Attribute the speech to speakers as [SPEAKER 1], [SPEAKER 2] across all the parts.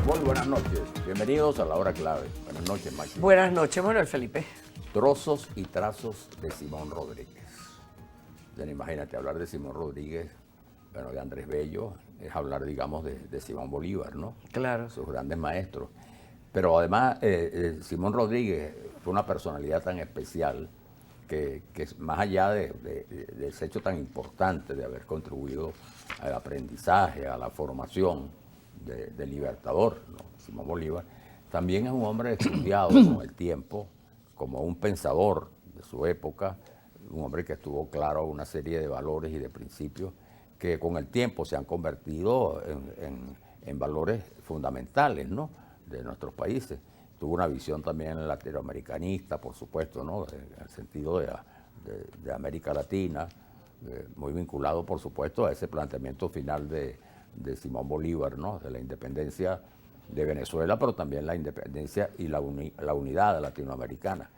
[SPEAKER 1] Muy buenas noches. Bienvenidos a La Hora Clave. Buenas noches, Máximo.
[SPEAKER 2] Buenas noches, Manuel Felipe.
[SPEAKER 1] Trozos y trazos de Simón Rodríguez. Ya imagínate, hablar de Simón Rodríguez, bueno, de Andrés Bello, es hablar, digamos, de Simón Bolívar, ¿no?
[SPEAKER 2] Claro.
[SPEAKER 1] Sus grandes maestros. Pero además, Simón Rodríguez fue una personalidad tan especial que más allá de ese hecho tan importante de haber contribuido al aprendizaje, a la formación de libertador, ¿no? Simón Bolívar, también es un hombre estudiado con el tiempo, como un pensador de su época, un hombre que estuvo claro a una serie de valores y de principios que con el tiempo se han convertido en valores fundamentales, ¿no?, de nuestros países. Tuvo una visión también latinoamericanista, por supuesto, ¿no?, en el sentido de América Latina, muy vinculado, por supuesto, a ese planteamiento final de Simón Bolívar, ¿no?, de la independencia de Venezuela, pero también la independencia y la unidad latinoamericana.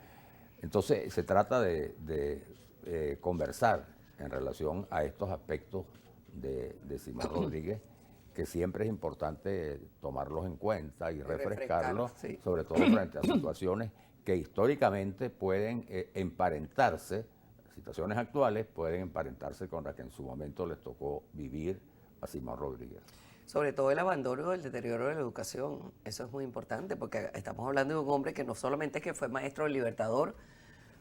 [SPEAKER 1] Entonces, se trata de conversar en relación a estos aspectos de Simón Rodríguez, que siempre es importante tomarlos en cuenta y refrescarlos, sí, sobre todo frente a situaciones que históricamente pueden emparentarse, situaciones actuales pueden emparentarse con las que en su momento les tocó vivir a Simón Rodríguez.
[SPEAKER 2] Sobre todo el abandono, el deterioro de la educación, eso es muy importante, porque estamos hablando de un hombre que no solamente es que fue maestro libertador,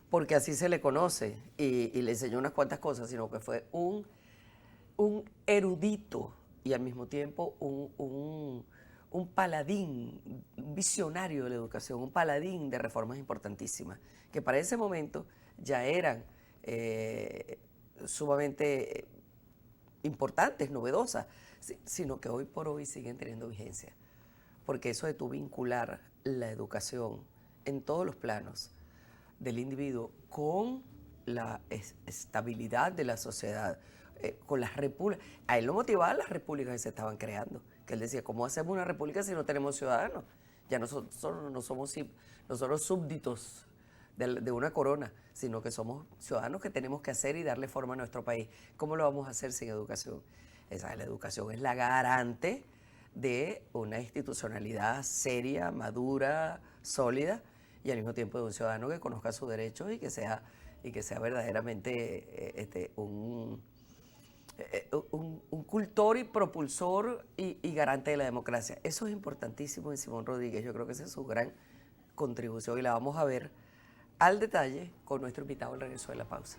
[SPEAKER 2] porque así se le conoce, y le enseñó unas cuantas cosas, sino que fue un erudito y al mismo tiempo un paladín, un visionario de la educación, un paladín de reformas importantísimas, que para ese momento ya eran sumamente importantes, novedosas, sino que hoy por hoy siguen teniendo vigencia. Porque eso de tú vincular la educación en todos los planos del individuo con la estabilidad de la sociedad, con las repúblicas. A él lo motivaban las repúblicas que se estaban creando. Que él decía, ¿cómo hacemos una república si no tenemos ciudadanos? Ya no somos súbditos de una corona, sino que somos ciudadanos que tenemos que hacer y darle forma a nuestro país. ¿Cómo lo vamos a hacer sin educación? La educación es la garante de una institucionalidad seria, madura, sólida, y al mismo tiempo de un ciudadano que conozca sus derechos y que sea verdaderamente un cultor y propulsor y garante de la democracia. Eso es importantísimo en Simón Rodríguez. Yo creo que esa es su gran contribución y la vamos a ver al detalle con nuestro invitado al regreso de la pausa.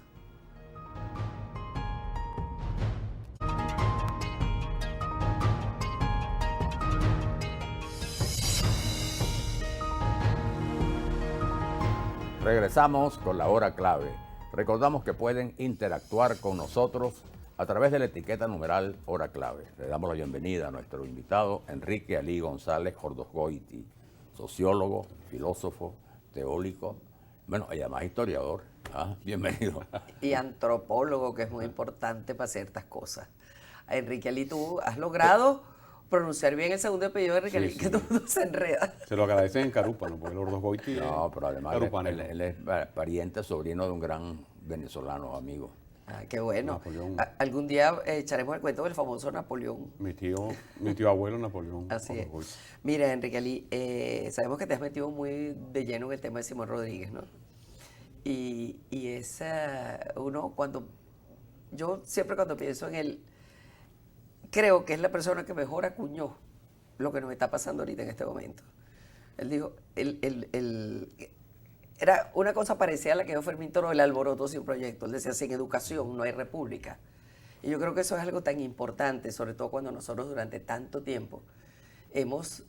[SPEAKER 1] Regresamos con La Hora Clave. Recordamos que pueden interactuar con nosotros a través de la etiqueta numeral Hora Clave. Le damos la bienvenida a nuestro invitado Enrique Alí González Jordosgoiti, sociólogo, filósofo, teórico, bueno, y además historiador. Bienvenido.
[SPEAKER 2] Y antropólogo, que es muy importante para ciertas cosas. Enrique Alí, tú has logrado pronunciar bien el segundo apellido de Enrique Alí, sí, que todo se enreda.
[SPEAKER 3] Se lo agradecen en Carúpano, porque el Jordosgoiti
[SPEAKER 1] no, pero además él es pariente, sobrino de un gran venezolano amigo.
[SPEAKER 2] Ah, qué bueno. Algún día echaremos el cuento del famoso Napoleón.
[SPEAKER 3] Mi tío abuelo Napoleón.
[SPEAKER 2] Así es. Mira, Enrique Alí, sabemos que te has metido muy de lleno en el tema de Simón Rodríguez, ¿no? Y es yo siempre cuando pienso en él, creo que es la persona que mejor acuñó lo que nos está pasando ahorita en este momento. Él dijo, era una cosa parecida a la que dijo Fermín Toro, el alboroto sin proyecto. Él decía, sin educación no hay república. Y yo creo que eso es algo tan importante, sobre todo cuando nosotros durante tanto tiempo hemos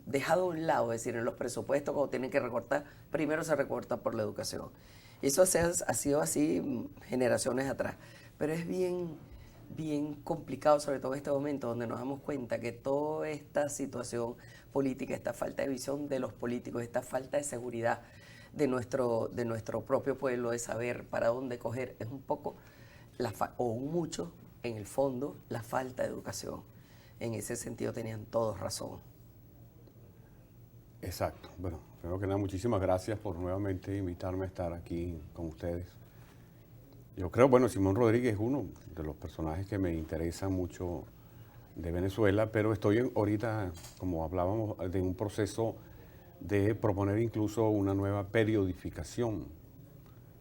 [SPEAKER 2] dejado a un lado, es decir, en los presupuestos cuando tienen que recortar, primero se recorta por la educación. Y eso ha sido así generaciones atrás. Pero es bien complicado, sobre todo en este momento, donde nos damos cuenta que toda esta situación política, esta falta de visión de los políticos, esta falta de seguridad de nuestro propio pueblo, de saber para dónde coger, es un poco, o mucho, en el fondo, la falta de educación. En ese sentido tenían todos razón.
[SPEAKER 3] Exacto. Bueno, primero que nada, muchísimas gracias por nuevamente invitarme a estar aquí con ustedes. Yo creo, Simón Rodríguez es uno de los personajes que me interesan mucho de Venezuela, pero estoy ahorita, como hablábamos, de un proceso de proponer incluso una nueva periodización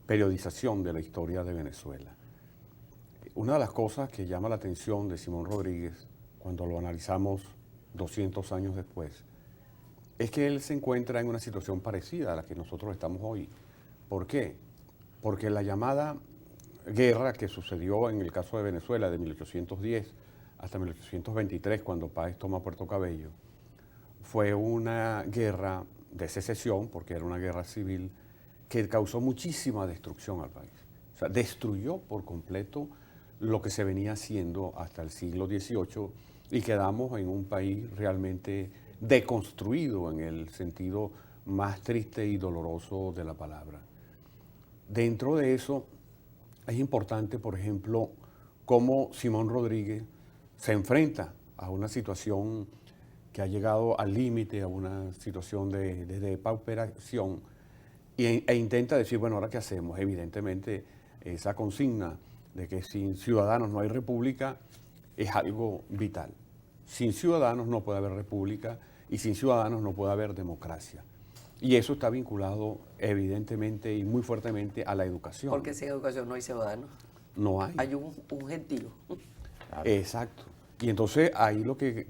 [SPEAKER 3] de la historia de Venezuela. Una de las cosas que llama la atención de Simón Rodríguez, cuando lo analizamos 200 años después, es que él se encuentra en una situación parecida a la que nosotros estamos hoy. ¿Por qué? Porque la llamada guerra que sucedió en el caso de Venezuela de 1810 hasta 1823, cuando Páez toma Puerto Cabello, fue una guerra de secesión, porque era una guerra civil, que causó muchísima destrucción al país. O sea, destruyó por completo lo que se venía haciendo hasta el siglo XVIII y quedamos en un país realmente deconstruido en el sentido más triste y doloroso de la palabra. Dentro de eso es importante, por ejemplo, cómo Simón Rodríguez se enfrenta a una situación que ha llegado al límite, a una situación de depauperación, e intenta decir, bueno, ¿ahora qué hacemos? Evidentemente, esa consigna de que sin ciudadanos no hay república es algo vital. Sin ciudadanos no puede haber república y sin ciudadanos no puede haber democracia. Y eso está vinculado evidentemente y muy fuertemente a la educación.
[SPEAKER 2] Porque sin educación no hay ciudadanos.
[SPEAKER 3] No hay.
[SPEAKER 2] Hay un gentío.
[SPEAKER 3] Exacto. Y entonces ahí lo que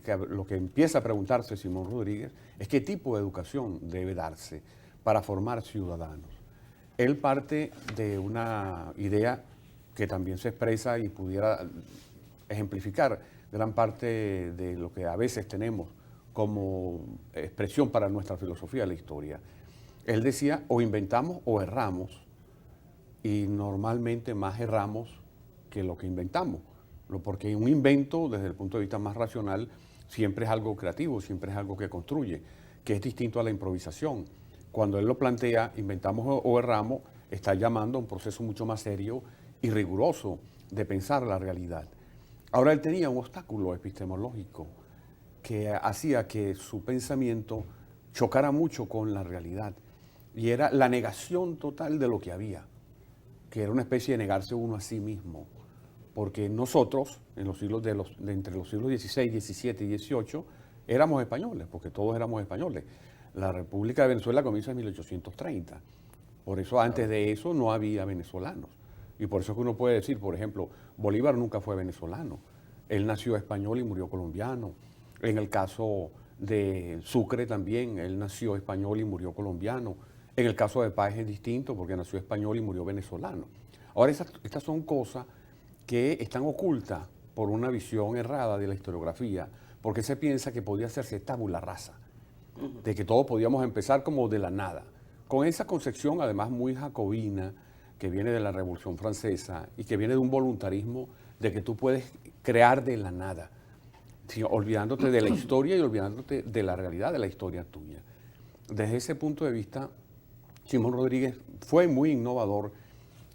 [SPEAKER 3] empieza a preguntarse Simón Rodríguez es qué tipo de educación debe darse para formar ciudadanos. Él parte de una idea que también se expresa y pudiera ejemplificar gran parte de lo que a veces tenemos como expresión para nuestra filosofía de la historia. Él decía, o inventamos o erramos, y normalmente más erramos que lo que inventamos, porque un invento, desde el punto de vista más racional, siempre es algo creativo, siempre es algo que construye, que es distinto a la improvisación. Cuando él lo plantea, inventamos o erramos, está llamando a un proceso mucho más serio y riguroso de pensar la realidad. Ahora él tenía un obstáculo epistemológico que hacía que su pensamiento chocara mucho con la realidad, y era la negación total de lo que había, que era una especie de negarse uno a sí mismo, porque nosotros, en los siglos entre los siglos XVI, XVII y XVIII, éramos españoles, porque todos éramos españoles. La República de Venezuela comienza en 1830, por eso antes de eso no había venezolanos, y por eso es que uno puede decir, por ejemplo, Bolívar nunca fue venezolano, él nació español y murió colombiano. En el caso de Sucre también, él nació español y murió colombiano. En el caso de Páez es distinto porque nació español y murió venezolano. Ahora, estas son cosas que están ocultas por una visión errada de la historiografía, porque se piensa que podía hacerse tabula rasa, de que todos podíamos empezar como de la nada. Con esa concepción, además muy jacobina, que viene de la Revolución Francesa y que viene de un voluntarismo de que tú puedes crear de la nada, olvidándote de la historia y olvidándote de la realidad de la historia tuya. Desde ese punto de vista, Simón Rodríguez fue muy innovador,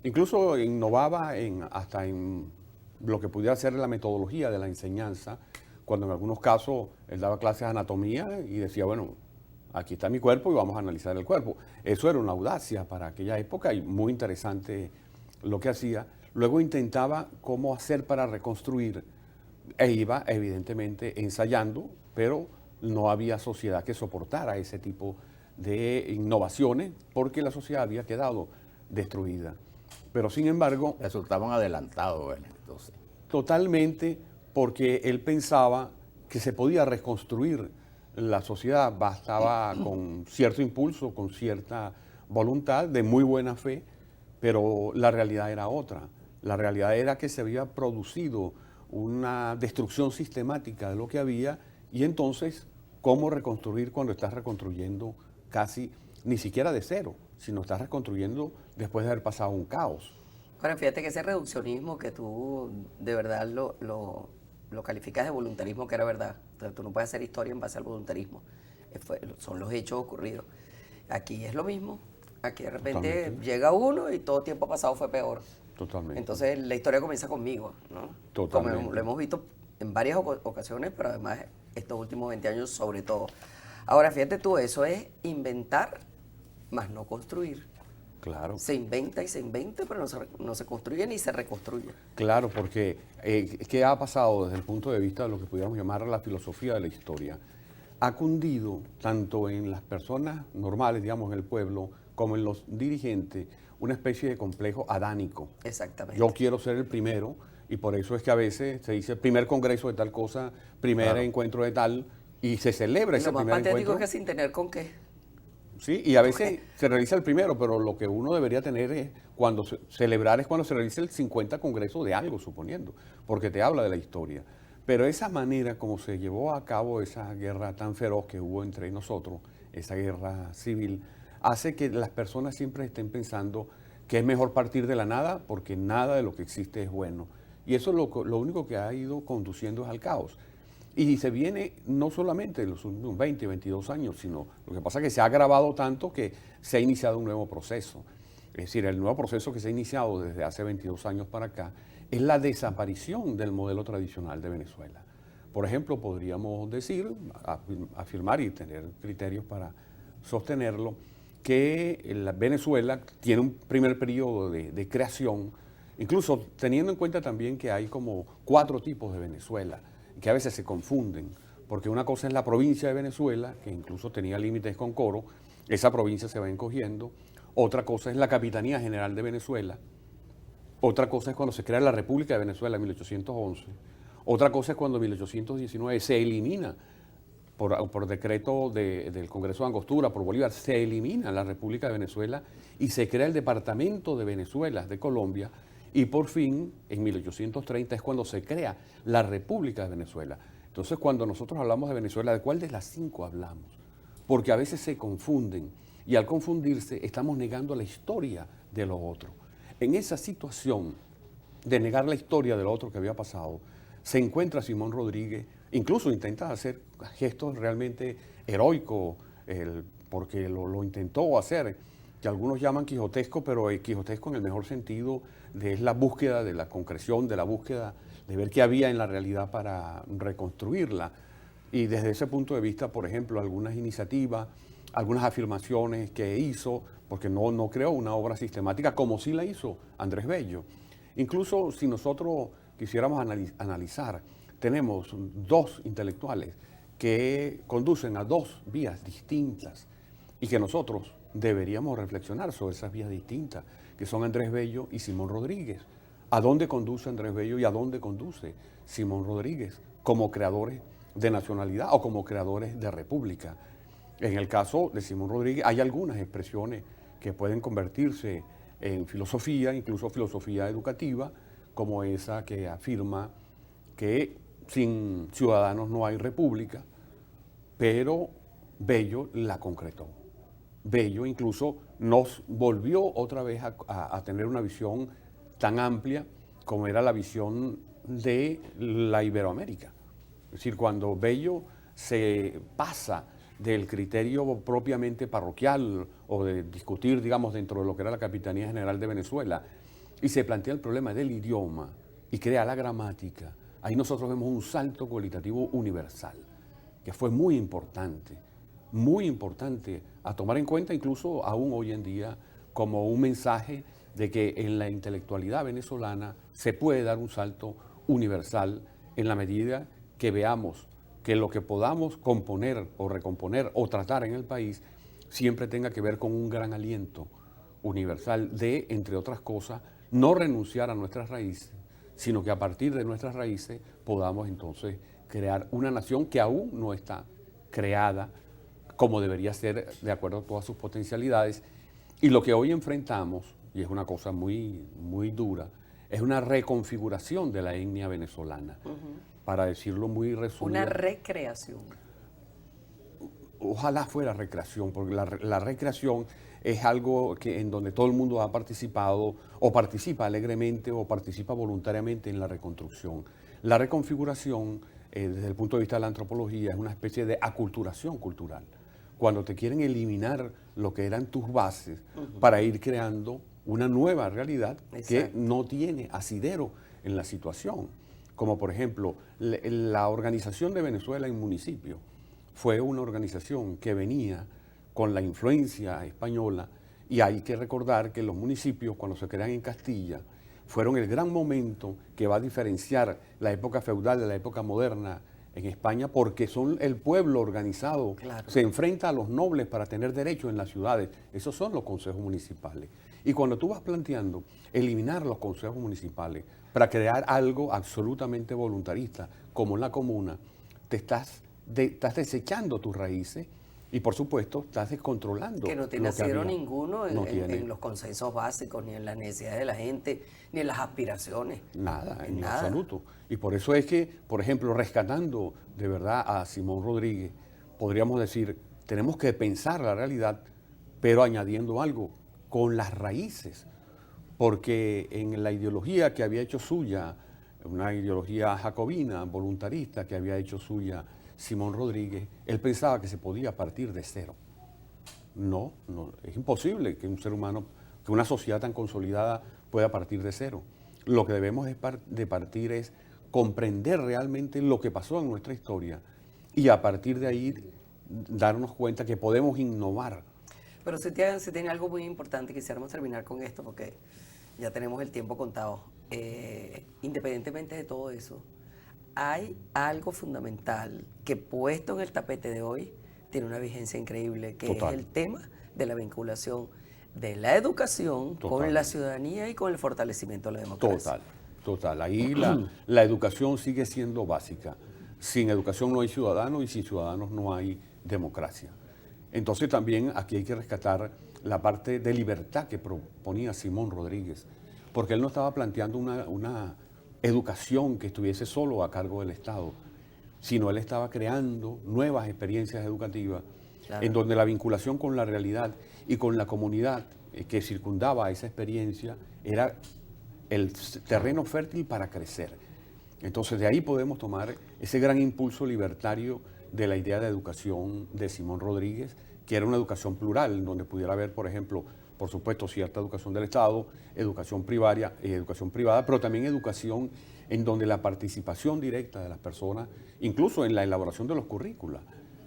[SPEAKER 3] incluso innovaba hasta en lo que pudiera ser la metodología de la enseñanza, cuando en algunos casos él daba clases de anatomía y decía, bueno, aquí está mi cuerpo y vamos a analizar el cuerpo. Eso era una audacia para aquella época y muy interesante lo que hacía. Luego intentaba cómo hacer para reconstruir e iba evidentemente ensayando, pero no había sociedad que soportara ese tipo de innovaciones porque la sociedad había quedado destruida. Pero sin embargo...
[SPEAKER 1] Resultaban adelantados, entonces.
[SPEAKER 3] Totalmente, porque él pensaba que se podía reconstruir la sociedad, bastaba con cierto impulso, con cierta voluntad, de muy buena fe, pero la realidad era otra. La realidad era que se había producido una destrucción sistemática de lo que había, y entonces, ¿cómo reconstruir cuando estás reconstruyendo casi, ni siquiera de cero, sino estás reconstruyendo después de haber pasado un caos?
[SPEAKER 2] Ahora, fíjate que ese reduccionismo que tú de verdad lo calificas de voluntarismo, que era verdad. Entonces, tú no puedes hacer historia en base al voluntarismo. Son los hechos ocurridos. Aquí es lo mismo. Aquí de repente
[SPEAKER 3] Totalmente.
[SPEAKER 2] Llega uno y todo tiempo pasado fue peor.
[SPEAKER 3] Totalmente.
[SPEAKER 2] Entonces la historia comienza conmigo, ¿no?
[SPEAKER 3] Totalmente.
[SPEAKER 2] Como lo hemos visto en varias ocasiones, pero además estos últimos 20 años sobre todo. Ahora, fíjate tú, eso es inventar, más no construir.
[SPEAKER 3] Claro.
[SPEAKER 2] Se inventa y se inventa, pero no se construye ni se reconstruye.
[SPEAKER 3] Claro, porque ¿qué ha pasado desde el punto de vista de lo que pudiéramos llamar la filosofía de la historia? Ha cundido tanto en las personas normales, digamos, en el pueblo, como en los dirigentes, una especie de complejo adánico.
[SPEAKER 2] Exactamente.
[SPEAKER 3] Yo quiero ser el primero, y por eso es que a veces se dice primer congreso de tal cosa, primer encuentro de tal, y se celebra ese
[SPEAKER 2] Lo más
[SPEAKER 3] primer
[SPEAKER 2] patético
[SPEAKER 3] encuentro.
[SPEAKER 2] es que sin tener con qué.
[SPEAKER 3] Sí, y a veces se realiza el primero, pero lo que uno debería tener es celebrar es cuando se realice el 50 congreso de algo, suponiendo, porque te habla de la historia. Pero esa manera como se llevó a cabo esa guerra tan feroz que hubo entre nosotros, esa guerra civil, hace que las personas siempre estén pensando que es mejor partir de la nada porque nada de lo que existe es bueno. Y eso lo único que ha ido conduciendo es al caos. Y se viene no solamente en los últimos 20, 22 años, sino lo que pasa es que se ha agravado tanto que se ha iniciado un nuevo proceso. Es decir, el nuevo proceso que se ha iniciado desde hace 22 años para acá es la desaparición del modelo tradicional de Venezuela. Por ejemplo, podríamos decir, afirmar y tener criterios para sostenerlo, que Venezuela tiene un primer periodo de creación, incluso teniendo en cuenta también que hay como 4 tipos de Venezuela, que a veces se confunden, porque una cosa es la provincia de Venezuela, que incluso tenía límites con Coro, esa provincia se va encogiendo. Otra cosa es la Capitanía General de Venezuela. Otra cosa es cuando se crea la República de Venezuela en 1811. Otra cosa es cuando en 1819 se elimina, por decreto del Congreso de Angostura, por Bolívar, se elimina la República de Venezuela y se crea el Departamento de Venezuela de Colombia. Y por fin, en 1830 es cuando se crea la República de Venezuela. Entonces, cuando nosotros hablamos de Venezuela, ¿de cuál de las 5 hablamos? Porque a veces se confunden y al confundirse estamos negando la historia de lo otro. En esa situación de negar la historia de lo otro que había pasado, se encuentra Simón Rodríguez, incluso intenta hacer gestos realmente heroicos, porque lo intentó hacer, que algunos llaman quijotesco, pero quijotesco en el mejor sentido de es la búsqueda de la concreción, de la búsqueda de ver qué había en la realidad para reconstruirla. Y desde ese punto de vista, por ejemplo, algunas iniciativas, algunas afirmaciones que hizo, porque no creó una obra sistemática como sí la hizo Andrés Bello. Incluso si nosotros quisiéramos analizar, tenemos 2 intelectuales que conducen a 2 vías distintas y que nosotros deberíamos reflexionar sobre esas vías distintas, que son Andrés Bello y Simón Rodríguez. ¿A dónde conduce Andrés Bello y a dónde conduce Simón Rodríguez como creadores de nacionalidad o como creadores de república? En el caso de Simón Rodríguez hay algunas expresiones que pueden convertirse en filosofía, incluso filosofía educativa, como esa que afirma que sin ciudadanos no hay república, pero Bello la concretó. Bello incluso nos volvió otra vez a tener una visión tan amplia como era la visión de la Iberoamérica. Es decir, cuando Bello se pasa del criterio propiamente parroquial o de discutir, digamos, dentro de lo que era la Capitanía General de Venezuela y se plantea el problema del idioma y crea la gramática, ahí nosotros vemos un salto cualitativo universal, que fue muy importante a tomar en cuenta incluso aún hoy en día como un mensaje de que en la intelectualidad venezolana se puede dar un salto universal en la medida que veamos que lo que podamos componer o recomponer o tratar en el país siempre tenga que ver con un gran aliento universal de, entre otras cosas, no renunciar a nuestras raíces, sino que a partir de nuestras raíces podamos entonces crear una nación que aún no está creada como debería ser de acuerdo a todas sus potencialidades. Y lo que hoy enfrentamos, y es una cosa muy, muy dura, es una reconfiguración de la etnia venezolana, para decirlo muy resumido.
[SPEAKER 2] Una recreación.
[SPEAKER 3] Ojalá fuera recreación, porque la recreación es algo en donde todo el mundo ha participado, o participa alegremente, o participa voluntariamente en la reconstrucción. La reconfiguración, desde el punto de vista de la antropología, es una especie de aculturación cultural. Cuando te quieren eliminar lo que eran tus bases para ir creando una nueva realidad que no tiene asidero en la situación. Como por ejemplo, la organización de Venezuela en municipio fue una organización que venía con la influencia española Y hay que recordar que los municipios, cuando se crean en Castilla, fueron el gran momento que va a diferenciar la época feudal de la época moderna en España, porque son el pueblo organizado,
[SPEAKER 2] Claro.
[SPEAKER 3] se enfrenta a los nobles para tener derechos en las ciudades. Esos son los consejos municipales. Y cuando tú vas planteando eliminar los consejos municipales para crear algo absolutamente voluntarista, como la comuna, estás desechando tus raíces y, por supuesto, estás descontrolando.
[SPEAKER 2] Que no tiene
[SPEAKER 3] lo que
[SPEAKER 2] asidero
[SPEAKER 3] había.
[SPEAKER 2] ninguno
[SPEAKER 3] No tiene.
[SPEAKER 2] en los consensos básicos, ni en las necesidades de la gente, ni en las aspiraciones.
[SPEAKER 3] Nada, en
[SPEAKER 2] Nada.
[SPEAKER 3] absoluto. Y por eso es que, por ejemplo, rescatando de verdad a Simón Rodríguez, podríamos decir, tenemos que pensar la realidad, pero añadiendo algo, con las raíces. Porque en la ideología que había hecho suya, una ideología jacobina, voluntarista, que había hecho suya Simón Rodríguez, él pensaba que se podía partir de cero. No, es imposible que un ser humano, que una sociedad tan consolidada pueda partir de cero. Lo que debemos de partir es comprender realmente lo que pasó en nuestra historia y a partir de ahí darnos cuenta que podemos innovar.
[SPEAKER 2] Pero se tiene algo muy importante, quisiéramos terminar con esto porque ya tenemos el tiempo contado. Independientemente de todo eso, hay algo fundamental que puesto en el tapete de hoy tiene una vigencia increíble, que
[SPEAKER 3] Total.
[SPEAKER 2] es el tema de la vinculación de la educación con
[SPEAKER 3] Total.
[SPEAKER 2] la ciudadanía y con el fortalecimiento de la democracia.
[SPEAKER 3] Total. Ahí la educación sigue siendo básica. Sin educación no hay ciudadanos y sin ciudadanos no hay democracia. Entonces también aquí hay que rescatar la parte de libertad que proponía Simón Rodríguez, porque él no estaba planteando una educación que estuviese solo a cargo del Estado, sino él estaba creando nuevas experiencias educativas,
[SPEAKER 2] Claro.
[SPEAKER 3] en donde la vinculación con la realidad y con la comunidad que circundaba esa experiencia era el terreno fértil para crecer. Entonces de ahí podemos tomar ese gran impulso libertario de la idea de educación de Simón Rodríguez, que era una educación plural, donde pudiera haber, por ejemplo, por supuesto, cierta educación del Estado, educación privada, pero también educación en donde la participación directa de las personas, incluso en la elaboración de los currícula,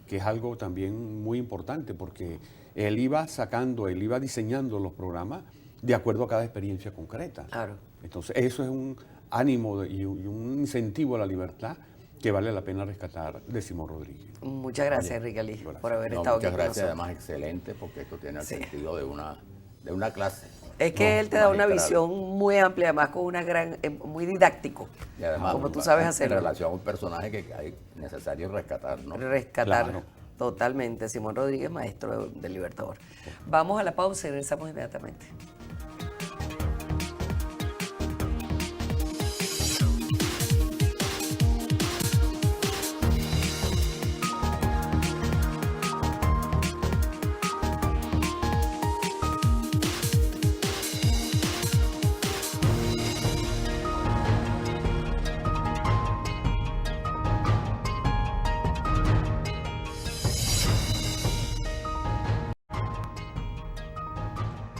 [SPEAKER 3] que es algo también muy importante, porque él iba diseñando los programas de acuerdo a cada experiencia concreta.
[SPEAKER 2] Claro.
[SPEAKER 3] Entonces, eso es un ánimo y un incentivo a la libertad que vale la pena rescatar de Simón Rodríguez.
[SPEAKER 2] Muchas gracias, Enrique Ali,
[SPEAKER 3] gracias.
[SPEAKER 2] por haber
[SPEAKER 1] No,
[SPEAKER 2] estado aquí
[SPEAKER 1] muchas
[SPEAKER 2] con
[SPEAKER 1] gracias,
[SPEAKER 2] nosotros.
[SPEAKER 1] además excelente, porque esto tiene el
[SPEAKER 2] Sí.
[SPEAKER 1] sentido de una clase.
[SPEAKER 2] Es que él te da una
[SPEAKER 1] magistral.
[SPEAKER 2] visión muy amplia, además con una gran, muy didáctico,
[SPEAKER 1] Y además,
[SPEAKER 2] como tú sabes
[SPEAKER 1] en
[SPEAKER 2] hacerlo.
[SPEAKER 1] relación a un personaje que hay necesario rescatar, ¿no?
[SPEAKER 2] Rescatar
[SPEAKER 3] Claro.
[SPEAKER 2] totalmente. Simón Rodríguez, maestro del Libertador. Vamos a la pausa y regresamos inmediatamente.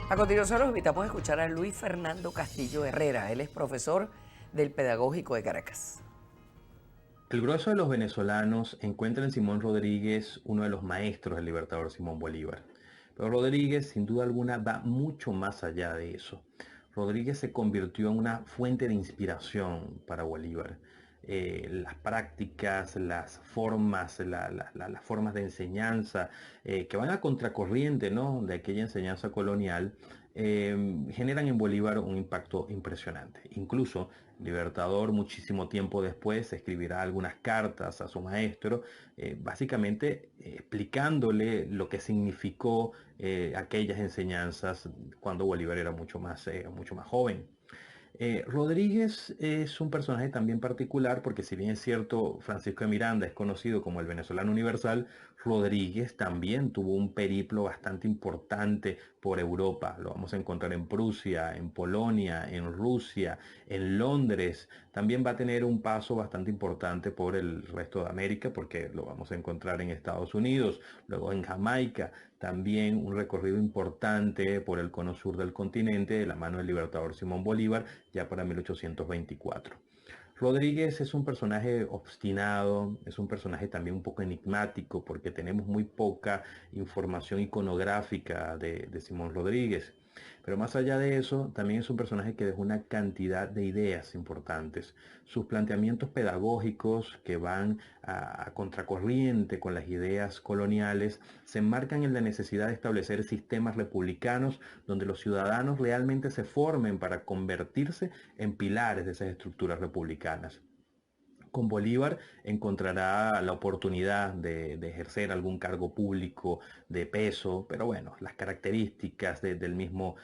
[SPEAKER 2] A continuación los invitamos a escuchar a Luis Fernando Castillo Herrera. Él es profesor del Pedagógico de Caracas.
[SPEAKER 4] El grueso de los venezolanos encuentra en Simón Rodríguez uno de los maestros del libertador Simón Bolívar. Pero Rodríguez, sin duda alguna, va mucho más allá de eso. Rodríguez se convirtió en una fuente de inspiración para Bolívar. Las prácticas, las formas, las formas de enseñanza que van a contracorriente, ¿no?, de aquella enseñanza colonial, generan en Bolívar un impacto impresionante. Incluso Libertador, muchísimo tiempo después, escribirá algunas cartas a su maestro, básicamente explicándole lo que significó aquellas enseñanzas cuando Bolívar era mucho más joven. Rodríguez es un personaje también particular porque, si bien es cierto, Francisco de Miranda es conocido como el venezolano universal, Rodríguez también tuvo un periplo bastante importante por Europa. Lo vamos a encontrar en Prusia, en Polonia, en Rusia, en Londres. También va a tener un paso bastante importante por el resto de América, porque lo vamos a encontrar en Estados Unidos, luego en Jamaica. También un recorrido importante por el cono sur del continente de la mano del libertador Simón Bolívar, ya para 1824. Rodríguez es un personaje obstinado, es un personaje también un poco enigmático porque tenemos muy poca información iconográfica de Simón Rodríguez. Pero más allá de eso, también es un personaje que dejó una cantidad de ideas importantes. Sus planteamientos pedagógicos que van a contracorriente con las ideas coloniales se enmarcan en la necesidad de establecer sistemas republicanos donde los ciudadanos realmente se formen para convertirse en pilares de esas estructuras republicanas. Con Bolívar encontrará la oportunidad de ejercer algún cargo público de peso, pero bueno, las características del mismo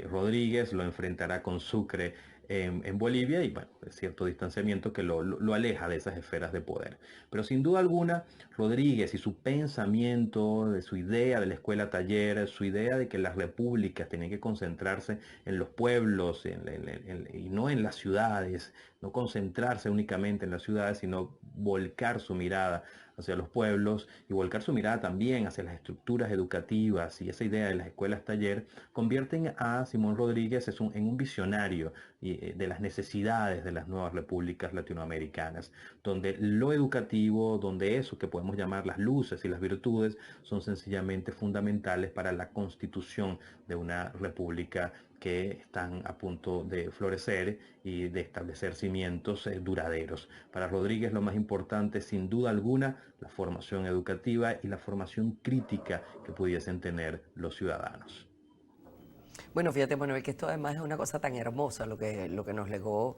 [SPEAKER 4] Rodríguez lo enfrentará con Sucre en Bolivia y bueno, cierto distanciamiento que lo aleja de esas esferas de poder. Pero sin duda alguna, Rodríguez y su pensamiento, de su idea de la escuela taller, su idea de que las repúblicas tenían que concentrarse en los pueblos y no en las ciudades, no concentrarse únicamente en las ciudades, sino volcar su mirada hacia los pueblos y volcar su mirada también hacia las estructuras educativas, y esa idea de las escuelas taller convierten a Simón Rodríguez en un visionario de las necesidades de las nuevas repúblicas latinoamericanas, donde lo educativo, donde eso que podemos llamar las luces y las virtudes son sencillamente fundamentales para la constitución de una república que están a punto de florecer y de establecer cimientos duraderos. Para Rodríguez lo más importante, sin duda alguna, la formación educativa y la formación crítica que pudiesen tener los ciudadanos.
[SPEAKER 2] Bueno, fíjate, Manuel, que esto además es una cosa tan hermosa lo que nos legó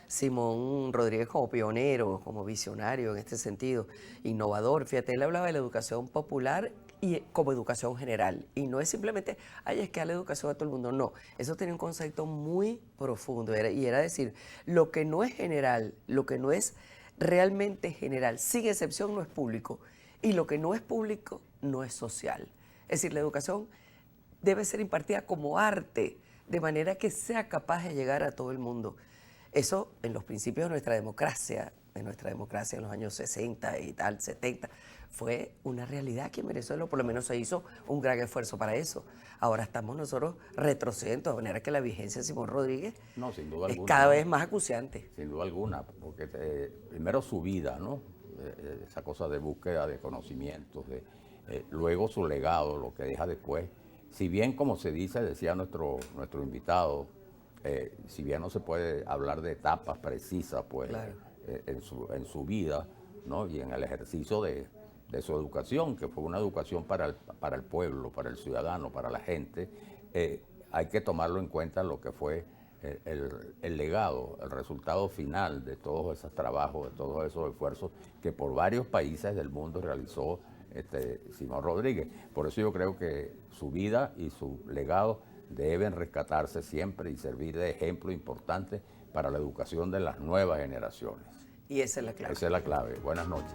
[SPEAKER 2] Simón Rodríguez como pionero, como visionario en este sentido, innovador. Fíjate, él hablaba de la educación popular y como educación general. Y no es simplemente, ay, es que a la educación a todo el mundo. No, eso tiene un concepto muy profundo. Y era decir, lo que no es general, lo que no es realmente general, sin excepción, no es público. Y lo que no es público, no es social. Es decir, la educación debe ser impartida como arte, de manera que sea capaz de llegar a todo el mundo. Eso en los principios de nuestra democracia en los años 60 y tal, 70, fue una realidad aquí en Venezuela, por lo menos se hizo un gran esfuerzo para eso. Ahora estamos nosotros retrocediendo, de manera que la vigencia de Simón Rodríguez
[SPEAKER 1] No, sin duda
[SPEAKER 2] es
[SPEAKER 1] alguna,
[SPEAKER 2] cada
[SPEAKER 1] ¿no?
[SPEAKER 2] vez más acuciante.
[SPEAKER 1] Sin duda alguna, porque primero su vida, ¿no? Esa cosa de búsqueda de conocimientos, luego su legado, lo que deja después. Si bien, como se dice, decía nuestro invitado, si bien no se puede hablar de etapas precisas, pues,
[SPEAKER 2] Claro.
[SPEAKER 1] en su vida, ¿no? Y en el ejercicio de su educación, que fue una educación para el pueblo, para el ciudadano, para la gente, hay que tomarlo en cuenta lo que fue el legado, el resultado final de todos esos trabajos, de todos esos esfuerzos que por varios países del mundo realizó Simón Rodríguez. Por eso yo creo que su vida y su legado deben rescatarse siempre y servir de ejemplo importante para la educación de las nuevas generaciones.
[SPEAKER 2] Y esa es la clave.
[SPEAKER 1] Esa es la clave. Buenas noches.